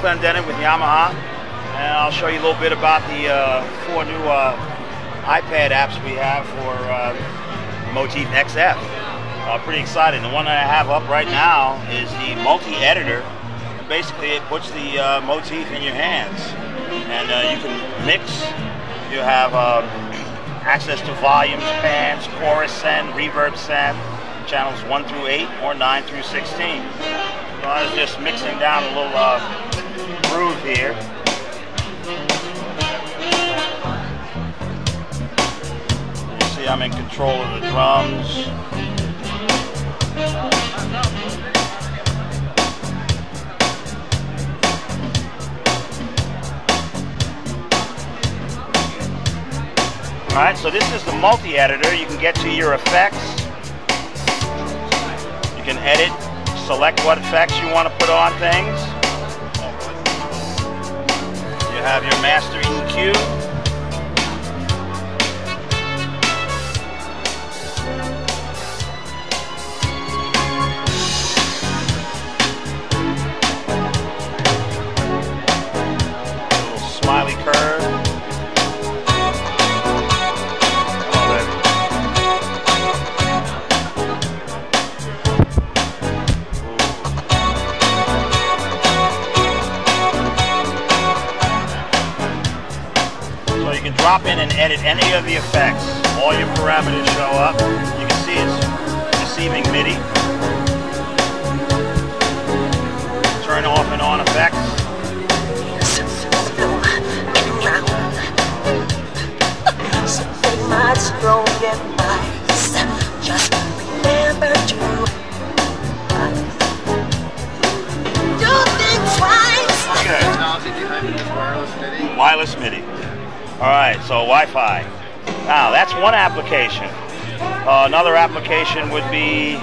Clendenin with Yamaha, and I'll show you a little bit about the 4 new iPad apps we have for Motif XF. Pretty exciting. The one that I have up right now is the multi-editor. Basically, it puts the Motif in your hands, and you can mix. You have access to volumes, pans, chorus send, reverb send, channels 1 through 8 or 9 through 16. So I was just mixing down a little groove here. You see I'm in control of the drums. Alright, so this is the multi-editor. You can get to your effects. You can edit, select what effects you want to put on things. You have your master EQ. Little smiley curve. You can drop in and edit any of the effects. All your parameters show up. You can see it's receiving MIDI. Turn off and on effects. Just remember to do things twice. Okay. Technology behind this wireless MIDI. Wireless MIDI. Alright, so Wi-Fi. Now, that's one application. Another application would be,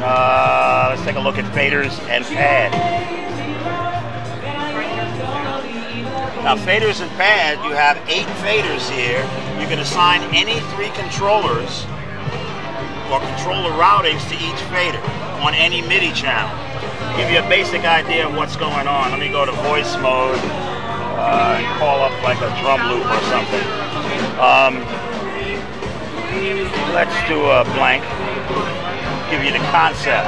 let's take a look at faders and pad. Now, faders and pad, you have 8 faders here. You can assign any 3 controllers or controller routings to each fader on any MIDI channel. Give you a basic idea of what's going on. Let me go to voice mode. Call up like a drum loop or something. Let's do a blank. Give you the concept.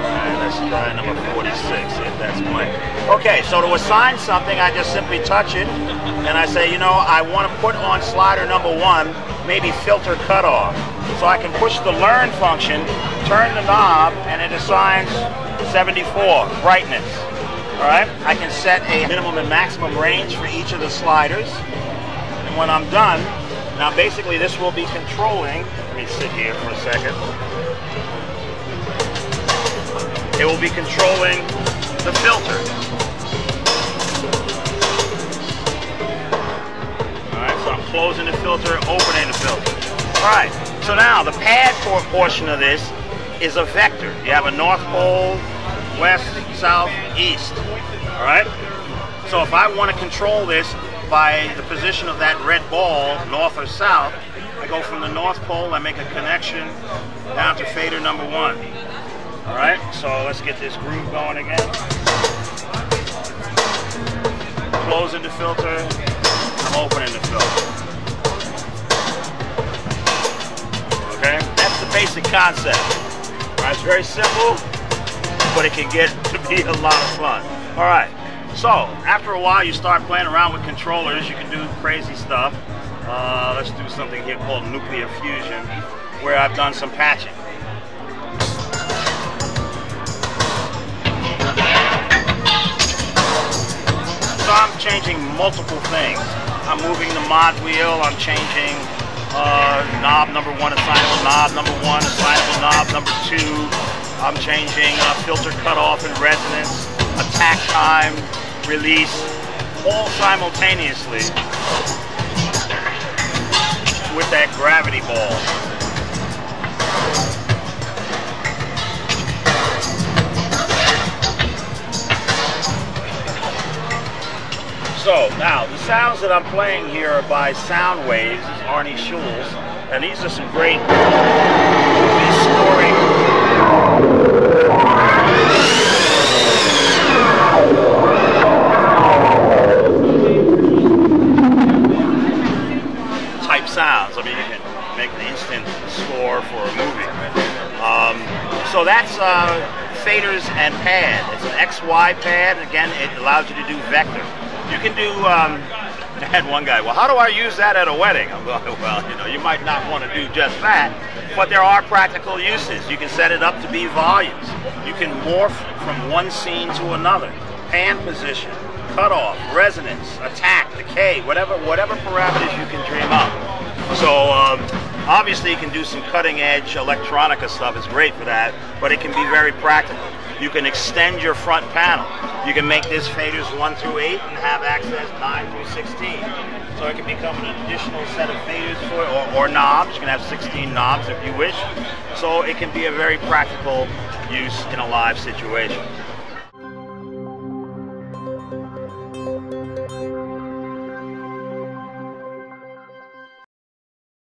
Alright, let's try number 46 if that's blank. Okay, so to assign something, I just simply touch it and I say, you know, I want to put on slider number 1, maybe filter cutoff. So I can push the learn function, turn the knob, and it assigns 74 brightness. Alright, I can set a minimum and maximum range for each of the sliders. And when I'm done, now basically this will be controlling, let me sit here for a second. It will be controlling the filter. Alright, so I'm closing the filter, opening the filter. Alright, so now the pad portion of this is a vector. You have a north pole, west, south, east. Alright? So if I want to control this by the position of that red ball, north or south, I go from the north pole, I make a connection down to fader number 1. Alright? So let's get this groove going again. Closing the filter, I'm opening the filter. Okay? That's the basic concept. Alright, it's very simple, but it can get to be a lot of fun. Alright, so after a while you start playing around with controllers, you can do crazy stuff. Let's do something here called nuclear fusion, where I've done some patching. So I'm changing multiple things. I'm moving the mod wheel, I'm changing knob number 1, assignable knob number 1, assignable knob number 2. I'm changing filter cutoff and resonance, attack time, release, all simultaneously with that gravity ball. So now the sounds that I'm playing here are by Sound Waves, Arnie Schulz, and these are some great movie scoring. So that's faders and pad. It's an XY pad. Again, it allows you to do vector. You can do, I had one guy, well, how do I use that at a wedding? I'm going, well, you know, you might not want to do just that, but there are practical uses. You can set it up to be volumes. You can morph from one scene to another. Pan position, cutoff, resonance, attack, decay, whatever parameters you can dream up. So obviously you can do some cutting edge electronica stuff. It's great for that, but it can be very practical. You can extend your front panel. You can make this faders 1 through 8 and have access 9 through 16. So it can become an additional set of faders for, or knobs. You can have 16 knobs if you wish. So it can be a very practical use in a live situation.